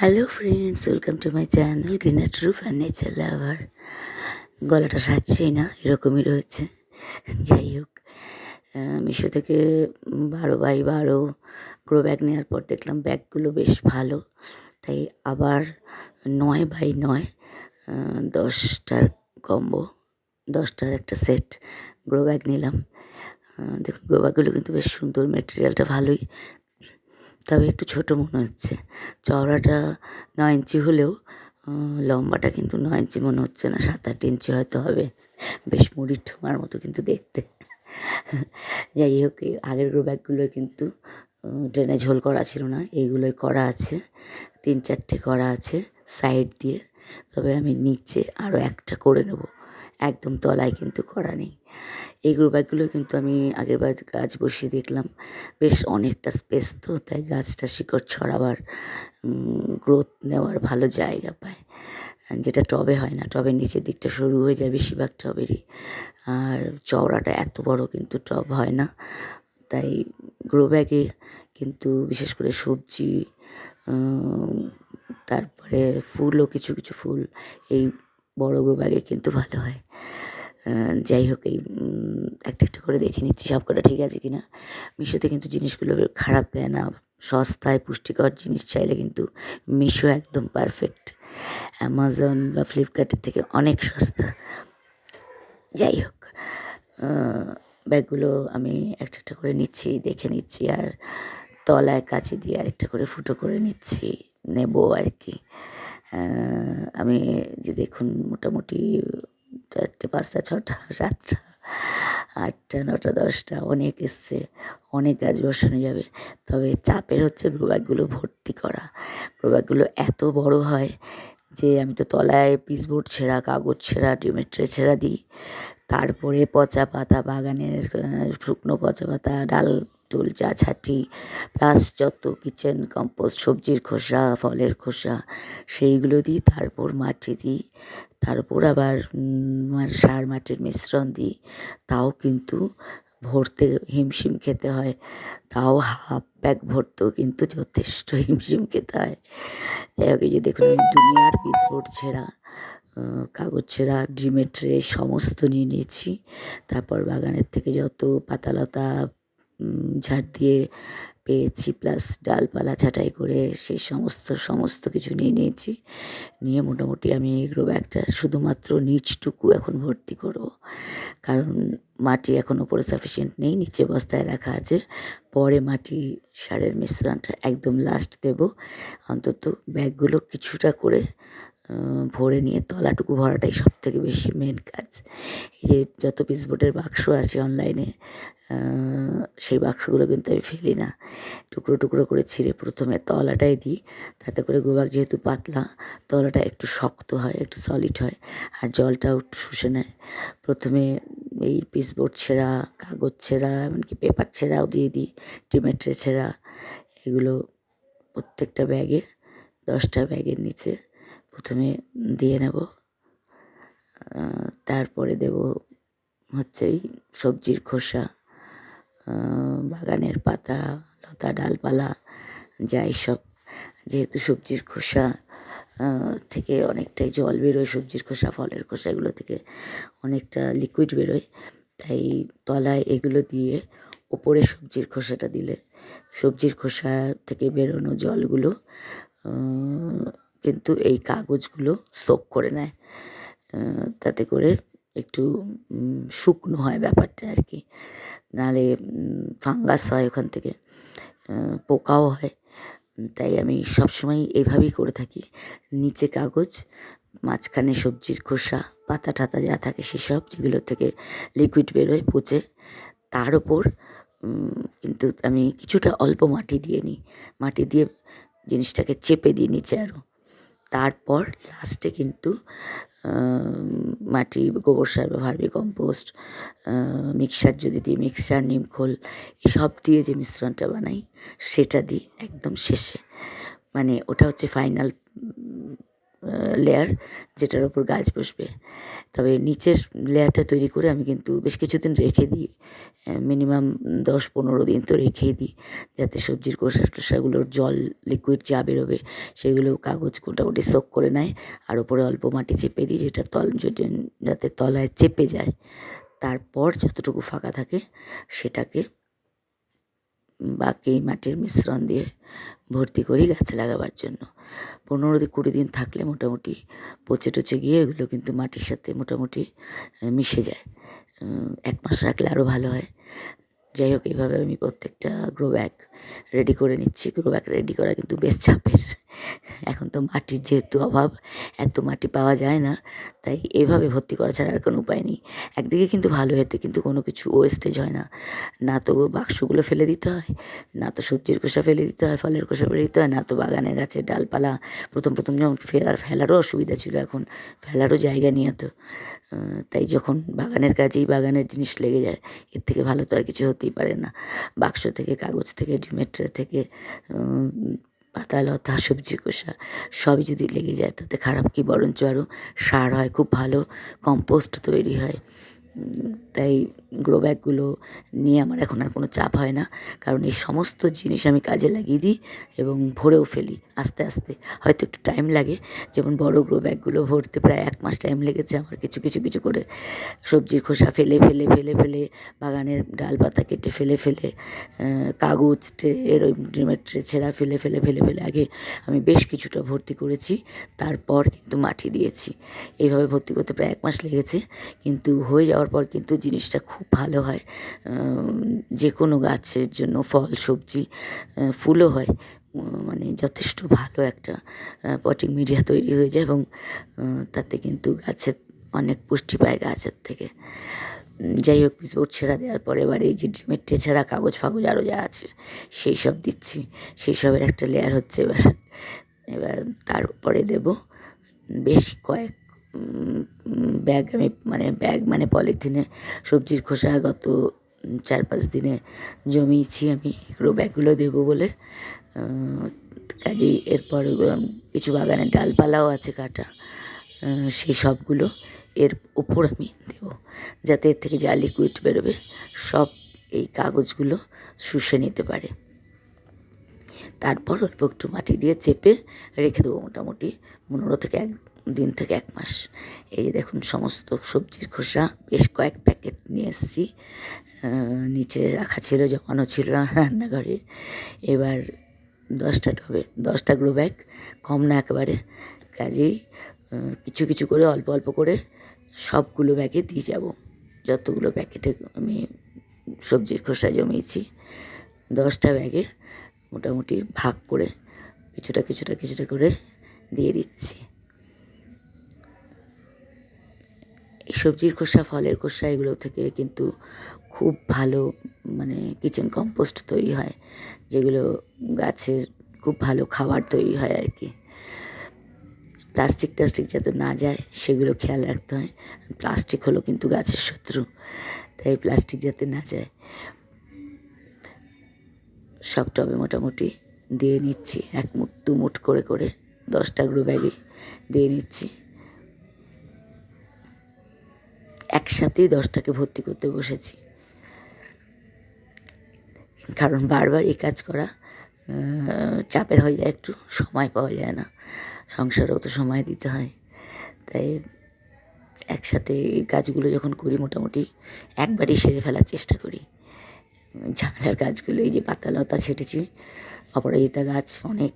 Hello friends, welcome to my channel greener true furniture lover. গলাটা সারছেই না, এরকমই রয়েছে। যাই হোক, মিশো থেকে 12x12 গ্রো ব্যাগ নেওয়ার পর দেখলাম ব্যাগগুলো বেশ ভালো, তাই আবার 9x9 10টার কম্বো, 10টার একটা সেট গ্রো ব্যাগ নিলাম। দেখুন, গ্রো ব্যাগগুলো কিন্তু বেশ সুন্দর, মেটেরিয়ালটা ভালোই, তবে একটু ছোটো মনে হচ্ছে। চওড়াটা 9 ইঞ্চি হলেও লম্বাটা কিন্তু 9 ইঞ্চি মনে হচ্ছে না, 7-8 ইঞ্চি হয়তো হবে। বেশ মুড়ির ঠোঙার মতো কিন্তু দেখতে। যাই হোক, এই আগের গ্রো ব্যাগগুলোয় কিন্তু ড্রেনেজ হোল করা ছিল না, এইগুলোই করা আছে। 3-4টে করা আছে সাইড দিয়ে, তবে আমি নিচে আরও একটা করে নেব। একদম তলায় কিন্তু করা নেই। এই গ্রো ব্যাগগুলো কিন্তু আমি আগেরবার গাছ বসিয়ে দেখলাম, বেশ অনেকটা স্পেস, তো তাই গাছটা শিকড় ছড়াবার, গ্রোথ নেওয়ার ভালো জায়গা পায়, যেটা টবে হয় না। টবের নিচের দিকটা সরু হয়ে যায় বেশিরভাগ টবেরই, আর চওড়াটা এত বড় কিন্তু টব হয় না। তাই গ্রো ব্যাগে কিন্তু বিশেষ করে সবজি, তারপরে ফুলও, কিছু কিছু ফুল এই বড় গ্রো ব্যাগে কিন্তু ভালো হয়। যাই হোক, এই একটা একটা করে দেখে নিচ্ছি সব কটা ঠিক আছে কি না। মিশোতে কিন্তু জিনিসগুলো খারাপ দেয় না, সস্তায় পুষ্টিকর জিনিস চাইলে কিন্তু মিশো একদম পারফেক্ট। অ্যামাজন বা ফ্লিপকার্টের থেকে অনেক সস্তা। যাই হোক, ব্যাগগুলো আমি একটা একটা করে নিচ্ছি, দেখে নিচ্ছি, আর তলায় কাঁচি দিয়ে আরেকটা করে ফুটো করে নিচ্ছি, নেব আর কি। আমি যে দেখুন, মোটামুটি 4টে, 5টা, 6টা, 7টা, 8টা, 9টা, 10টা অনেক এসছে, অনেক গাছ বসানো যাবে। তবে চাপের হচ্ছে গ্রো ব্যাগগুলো ভর্তি করা। গ্রো ব্যাগগুলো এত বড় হয় যে আমি তো তলায় পিসবোর্ড ছেঁড়া, কাগজ ছেঁড়া, ডিমের ট্রে ছেঁড়া দিই। তারপরে পচা পাতা, বাগানের শুকনো পচা পাতা, ডাল টুল যা ছাঁটি, প্লাস যত কিচেন কম্পোস্ট, সবজির খোসা, ফলের খোসা, সেইগুলো দিই। তারপর মাটি দিই, তারপর আবার সার মাটির মিশ্রণ দিই। তাও কিন্তু ভরতে হিমশিম খেতে হয়। তাও হাফ ব্যাগ ভরতেও কিন্তু যথেষ্ট হিমশিম খেতে হয়। যাই হোক, এই যে দেখুন, আমি দুনিয়ার পিসবোর্ড ছেঁড়া, কাগজ ছেঁড়া, ডিমের ট্রে সমস্ত নিয়ে নিয়েছি। তারপর বাগানের থেকে যত পাতালতা ঝাড় দিয়ে পেয়েছি, প্লাস ডালপালা ছাঁটাই করে সেই সমস্ত কিছু নিয়ে নিয়েছি। নিয়ে মোটামুটি আমি গ্রো ব্যাগটা শুধুমাত্র নিচটুকু এখন ভর্তি করব, কারণ মাটি এখন ওপরে সাফিসিয়েন্ট নেই, নিচে বস্তায় রাখা আছে। পরে মাটি সারের মিশ্রণটা একদম লাস্ট দেব। অন্তত ব্যাগগুলো কিছুটা করে ভরে নিয়ে তলাটুকু ভরাটাই সবথেকে বেশি মেন কাজ। এই যে যত পিসবোর্ডের বাক্স আছে অনলাইনে, সেই বাক্সগুলো কিন্তু আমি ফেলি না, টুকরো টুকরো করে ছিঁড়ে প্রথমে তলাটাই দিই। তাতে করে গোবাক যেহেতু পাতলা, তলাটা একটু শক্ত হয়, একটু সলিড হয়, আর জলটাও একটু শুষে নেয়। প্রথমে এই পিসবোর্ড ছেঁড়া, কাগজ ছেঁড়া, এমনকি পেপার ছেঁড়াও দিয়ে দিই, ডিমের ট্রে ছেঁড়া, এগুলো প্রত্যেকটা ব্যাগে, 10টা ব্যাগের নিচে প্রথমে দিয়ে নেব। তারপরে দেব হচ্ছে এই সবজির খোসা, বাগানের পাতা লতা, ডালপালা, যাই সব। যেহেতু সবজির খোসা থেকে অনেকটাই জল বেরোয়, সবজির খোসা, ফলের খোসা, এগুলো থেকে অনেকটা লিকুইড বেরোয়, তাই তলায় এগুলো দিয়ে ওপরে সবজির খোসাটা দিলে সবজির খোসা থেকে বেরোনো জলগুলো কিন্তু এই কাগজগুলো সোক করে নেয়। তাতে করে একটু শুকনো হয় ব্যাপারটা আর কি, নাহলে ফাঙ্গাস হয় ওখান থেকে, পোকাও হয়। তাই আমি সবসময় এইভাবেই করে থাকি, নিচে কাগজ, মাঝখানে সবজির খোসা, পাতা টাতা যা থাকে সেসব, যেগুলো থেকে লিকুইড বেরোয় পচে, তার ওপর কিন্তু আমি কিছুটা অল্প মাটি দিয়ে নিই, মাটি দিয়ে জিনিসটাকে চেপে দিই নিচে আরও। তারপর লাস্টে কিন্তু মাটি, গোবর সার বা ভার্মি কম্পোস্ট, মিক্সার যদি দিই, মিক্সার, নিমখোল, এসব দিয়ে যে মিশ্রণটা বানাই সেটা দিই একদম শেষে। মানে ওটা হচ্ছে ফাইনাল লেয়ার, যেটার ওপর গাছ বসবে। তবে নিচের লেয়ারটা তৈরি করে আমি কিন্তু বেশ কিছুদিন রেখে দিই, মিনিমাম 10-15 দিন তো রেখেই দিই, যাতে সবজির খোসা টোসাগুলোর জল লিকুইড যা বেরোবে সেগুলো কাগজ মোটামুটি সোক করে নেয়। আর ওপরে অল্প মাটি চেপে দিই, যেটা যাতে তলায় চেপে যায়। তারপর যতটুকু ফাঁকা থাকে সেটাকে বাকি মাটির মিশ্রণ দিয়ে ভর্তি করি গাছে লাগাবার জন্য। 15-20 দিন থাকলে মোটামুটি পচে টচে গিয়ে এগুলো কিন্তু মাটির সাথে মোটামুটি মিশে যায়। 1 মাস রাখলে আরও ভালো হয়। যাই হোক, এইভাবে আমি প্রত্যেকটা গ্রো ব্যাগ রেডি করে নিচ্ছি। গ্রো ব্যাগ রেডি করা কিন্তু বেশ চাপের। এখন তো মাটির যেহেতু অভাব, এত মাটি পাওয়া যায় না, তাই এভাবে ভর্তি করা ছাড়া আর কোনো উপায় নেই। একদিকে কিন্তু ভালো, এতে কিন্তু কোনো কিছু ওয়েস্টেজ হয় না। না তো বাক্সগুলো ফেলে দিতে হয়, না তো সবজির খোসা ফেলে দিতে হয়, ফলের খোসা ফেলে দিতে হয়, না তো বাগানের গাছের ডালপালা। প্রথম যেমন ফেলারও অসুবিধা ছিল, এখন ফেলারও জায়গা নিয়ে তো। তাই যখন বাগানের কাজেই বাগানের জিনিস লেগে যায়, এর থেকে ভালো তো আর কিছু হতেই পারে না। বাক্স থেকে, কাগজ থেকে, ডিমের ট্রে থেকে, পাতা লতা, সবজি খোসা সবই যদি লেগে যায় তাতে খারাপ কি, বরঞ্চ আরও সার হয়, খুব ভালো কম্পোস্ট তৈরি হয়। তাই গ্রো ব্যাগগুলো নিয়ে আমার এখন আর কোনো চাপ হয় না, কারণ এই সমস্ত জিনিস আমি কাজে লাগিয়ে দিই এবং ভরেও ফেলি আস্তে আস্তে। হয়তো একটু টাইম লাগে, যেমন বড় গ্রো ব্যাগগুলো ভরতে প্রায় 1 মাস টাইম লেগেছে আমার, কিছু করে সবজির খোসা ফেলে, বাগানের ডালপাতা কেটে ফেলে, কাগজ ট্রে, ওই ডিমের ট্রে ছেঁড়া ফেলে আগে আমি বেশ কিছুটা ভর্তি করেছি, তারপর কিন্তু মাটি দিয়েছি। এইভাবে ভর্তি করতে প্রায় 1 মাস লেগেছে, কিন্তু হয়ে যাওয়ার পর কিন্তু জিনিসটা খুব ভালো হয়। যে কোনো গাছের জন্য, ফল সবজি ফুলও হয়, মানে যথেষ্ট ভালো একটা পটিং মিডিয়া তৈরি হয়ে যায়, এবং তাতে কিন্তু গাছের অনেক পুষ্টি পায় গাছের থেকে। যাই হোক, পিচবোর্ড ছেঁড়া দেওয়ার পরে এবার এই যে ডিমের ট্রে ছাড়া কাগজ ফাগজ আরও যা আছে সেই সব দিচ্ছি। সেই সবের একটা লেয়ার হচ্ছে এবার তার উপরে দেবো বেশ কয়েক ব্যাগ, আমি ব্যাগ মানে পলিথিনে সবজির খোসা গত 4-5 দিনে জমিয়েছি আমি গ্রো ব্যাগগুলো দেবো বলে। কাজেই এরপর কিছু বাগানের ডালপালাও আছে কাটা, সেই সবগুলো এর ওপর আমি দেবো, যাতে এর থেকে যা লিকুইড বেরোবে সব এই কাগজগুলো শুষে নিতে পারে। তারপর অল্প একটু মাটি দিয়ে চেপে রেখে দেবো মোটামুটি 15 থেকে 1 মাস। এই যে দেখুন, সমস্ত সবজির খোসা বেশ কয়েক প্যাকেট নিয়ে এসেছি, নিচে রাখা ছিল, জমানো ছিল রান্নাঘরে। এবার 10টা গ্রো ব্যাগ, কম না একেবারে। কাজেই কিছু করে অল্প করে সবগুলো ব্যাগে দিয়ে যাব। যতগুলো প্যাকেটে আমি সবজির খোসা জমিয়েছি, 10টা ব্যাগে মোটামুটি ভাগ করে কিছুটা করে দিয়ে দিচ্ছি। এই সবজির খোসা, ফলের খোসা, এগুলো থেকে কিন্তু খুব ভালো কিচেন কম্পোস্ট তৈরি হয়, যেগুলো গাছের খুব ভালো খাবার তৈরি হয় আর কি। প্লাস্টিক যাতে না যায় সেগুলো খেয়াল রাখতে হয়। প্লাস্টিক হলো কিন্তু গাছের শত্রু, তাই প্লাস্টিক যাতে না যায়। সব টবে মোটামুটি দিয়ে নিচ্ছি, 1 মুঠ 2 মুঠ করে 10টা গ্রো ব্যাগে দিয়ে নিচ্ছি। একসাথেই 10টাকে ভর্তি করতে বসেছি, কারণ বারবার এই কাজ করা চাপের হয়ে যায়, একটু সময় পাওয়া যায় না, সংসারেও তো সময় দিতে হয়। তাই একসাথে এই কাজগুলো যখন করি মোটামুটি একবারই সেরে ফেলার চেষ্টা করি। ঝামেলার কাজগুলো, এই যে পাতা লতা ছেটেছি, অপরাজিতা গাছ অনেক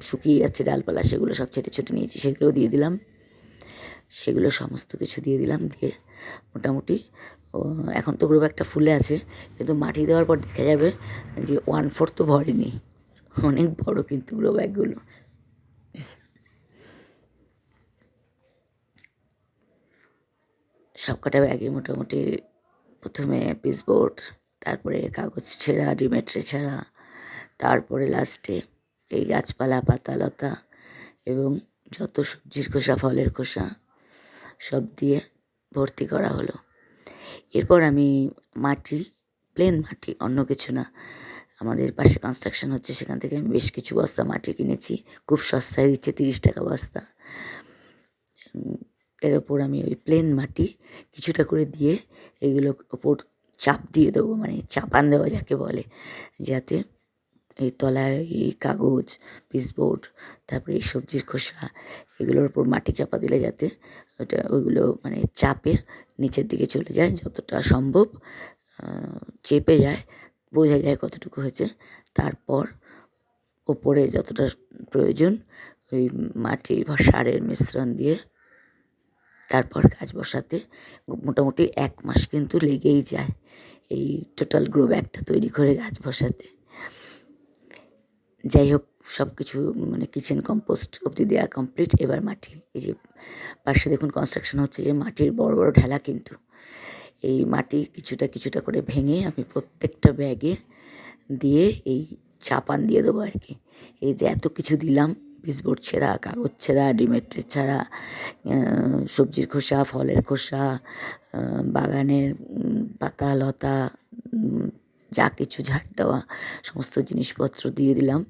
শুকিয়ে যাচ্ছে ডালপালা, সেগুলো সব ছেটে নিয়েছি, সেগুলোও দিয়ে দিলাম। সেগুলো সমস্ত কিছু দিয়ে দিলাম, দিয়ে মোটামুটি এখন তো গ্রো ব্যাগটা ফুলে আছে, কিন্তু মাটি দেওয়ার পর দেখা যাবে যে 1/4 তো ভরেনি, অনেক বড় কিন্তু গ্রো ব্যাগগুলো। সবকটা ব্যাগে মোটামুটি প্রথমে পিচবোর্ড, তারপরে কাগজ ছেঁড়া, ডিমের ট্রে ছেঁড়া, তারপরে লাস্টে এই গাছপালা, পাতা লতা এবং যত সবজির খোসা, ফলের খোসা সব দিয়ে ভর্তি করা হলো। এরপর আমি মাটি, প্লেন মাটি, অন্য কিছু না, আমাদের পাশে কনস্ট্রাকশন হচ্ছে, সেখান থেকে আমি বেশ কিছু বস্তা মাটি কিনেছি, খুব সস্তায় দিচ্ছে, 30 টাকা বস্তা। এর ওপর আমি ওই প্লেন মাটি কিছুটা করে দিয়ে এগুলো ওপর চাপ দিয়ে দেবো, মানে চাপান দেওয়া যাকে বলে, যাতে এই তলায় এই কাগজ, পিসবোর্ড, তারপরে এই সবজির খোসা, এগুলোর ওপর মাটি চাপা দিলে যাতে ওইগুলো মানে চাপে নিচের দিকে চলে যায়, যতটা সম্ভব চেপে যায়, বোঝা যায় কতটুকু হয়েছে। তারপর ওপরে যতটা প্রয়োজন ওই মাটি বা সারের মিশ্রণ দিয়ে তারপর গাছ বসাতে মোটামুটি 1 মাস কিন্তু লেগেই যায় এই টোটাল গ্রো ব্যাগটা তৈরি করে গাছ বসাতে। যাই হোক, সব কিছু মানে কিচেন কম্পোস্ট অবধি দেওয়া কমপ্লিট। এবার মাটি, এই যে পাশে দেখুন কনস্ট্রাকশন হচ্ছে, যে মাটির বড় বড় ঢেলা, কিন্তু এই মাটি কিছুটা কিছুটা করে ভেঙে আমি প্রত্যেকটা ব্যাগে দিয়ে এই চাপান দিয়ে দেবো আর কি। এই যে এত কিছু দিলাম, পিসবোর্ড ছেঁড়া, কাগজ ছেঁড়া, ডিমের ট্রে ছাড়া, সবজির খোসা, ফলের খোসা, বাগানের পাতা লতা, যা কিছু ঝাড় দেওয়া সমস্ত জিনিসপত্র দিয়ে দিলাম।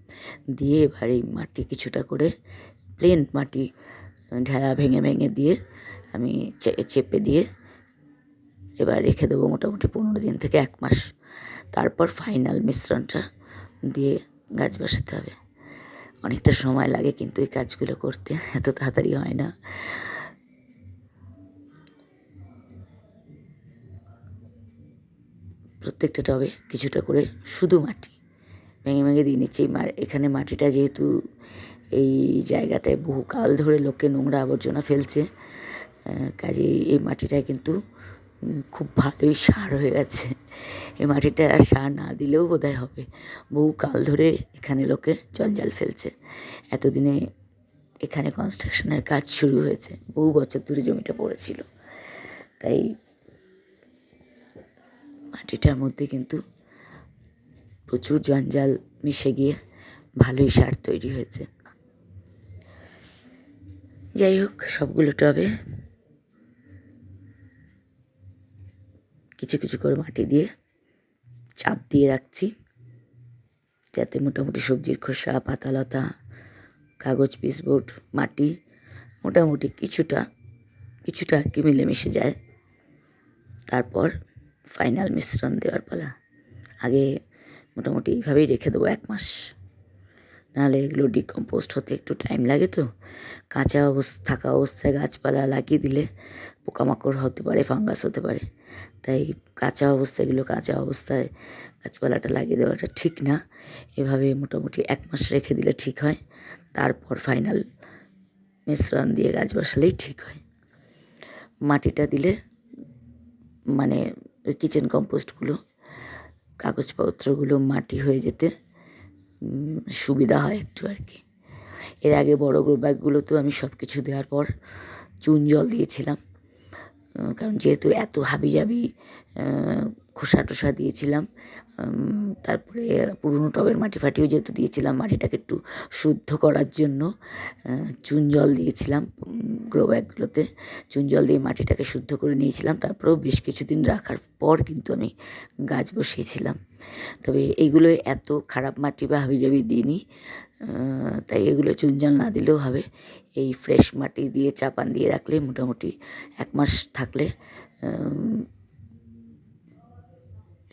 দিয়ে এবার এই মাটি কিছুটা করে প্লেন মাটি ঢেলা ভেঙে ভেঙে দিয়ে আমি চেপে দিয়ে এবার রেখে দেবো মোটামুটি 15 দিন থেকে 1 মাস। তারপর ফাইনাল মিশ্রণটা দিয়ে গাছ বসাতে হবে। অনেকটা সময় লাগে কিন্তু এই কাজগুলো করতে, এত তাড়াতাড়ি হয় না। প্রত্যেকটা টবে কিছুটা করে শুধু মাটি ভেঙে ভেঙে দিয়ে নিচ্ছি। এখানে মাটিটা যেহেতু এই জায়গাটায় বহুকাল ধরে লোকে নোংরা আবর্জনা ফেলছে, কাজেই এই মাটিটায় কিন্তু খুব ভালোই সার হয়ে গেছে। এই মাটিটা আর সার না দিলেও বোধহয় হবে, বহুকাল ধরে এখানে লোকে জঞ্জাল ফেলছে। এতদিনে এখানে কনস্ট্রাকশনের কাজ শুরু হয়েছে, বহু বছর ধরে জমিটা পড়েছিল, তাই মাটিটার মধ্যে কিন্তু প্রচুর জঞ্জাল মিশে গিয়ে ভালোই সার তৈরি হয়েছে। যাই হোক, সবগুলো টবে কিছু কিছু করে মাটি দিয়ে চাপ দিয়ে রাখছি, যাতে মোটামুটি সবজির খোসা, পাতালতা, কাগজ, পিসবোর্ড, মাটি মোটামুটি কিছুটা আর কি মিলেমিশে যায়। তারপর ফাইনাল মিশ্রণ দেওয়ার পালা। আগে মোটামুটি এইভাবেই রেখে দেবো 1 মাস, নাহলে এগুলো ডিকম্পোস্ট হতে একটু টাইম লাগে। তো কাঁচা থাকা অবস্থায় গাছপালা লাগিয়ে দিলে পোকামাকড় হতে পারে, ফাঙ্গাস হতে পারে, তাই কাঁচা অবস্থায় গাছপালাটা লাগিয়ে দেওয়াটা ঠিক না। এভাবে মোটামুটি 1 মাস রেখে দিলে ঠিক হয়, তারপর ফাইনাল মিশ্রণ দিয়ে গাছ বসালেই ঠিক হয়। মাটিটা দিলে মানে ওই কিচেন কম্পোস্টগুলো, কাগজপত্রগুলো মাটি হয়ে যেতে সুবিধা হয় একটু আর কি। এর আগে বড় গ্রো ব্যাগগুলোতেও আমি সব কিছু দেওয়ার পর চুন জল দিয়েছিলাম, কারণ যেহেতু এত হাবিজাবি খোসা টোসা দিয়েছিলাম, তারপরে পুরনো টবের মাটি ফাটিও যেহেতু দিয়েছিলাম, মাটিটাকে একটু শুদ্ধ করার জন্য চুন জল দিয়েছিলাম গ্রো ব্যাগগুলোতে। চুন জল দিয়ে মাটিটাকে শুদ্ধ করে নিয়েছিলাম, তারপরেও বেশ কিছুদিন রাখার পর কিন্তু আমি গাছ বসিয়েছিলাম। তবে এইগুলো এত খারাপ মাটি বা হাবিজাবি দিইনি, তাই এগুলো চুন জল না দিলেও হবে। এই ফ্রেশ মাটি দিয়ে চাপান দিয়ে রাখলে মোটামুটি 1 মাস থাকলে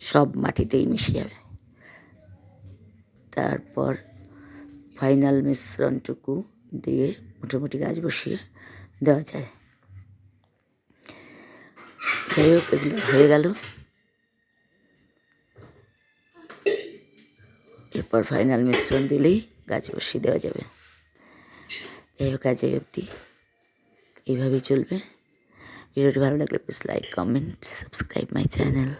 সব মাটিতেই মিশে যাবে। তারপর ফাইনাল মিশ্রণটুকু দিয়ে মোটামুটি গাছ বসিয়ে দেওয়া যায়। যাই হোক, এগুলো হয়ে গেল। এরপর ফাইনাল মিশ্রণ দিলেই গাছ বসিয়ে দেওয়া যাবে। যাই হোক, আজ অবধি এইভাবেই চলবে। ভিডিওটি ভালো লাগলে please like, comment, subscribe my channel.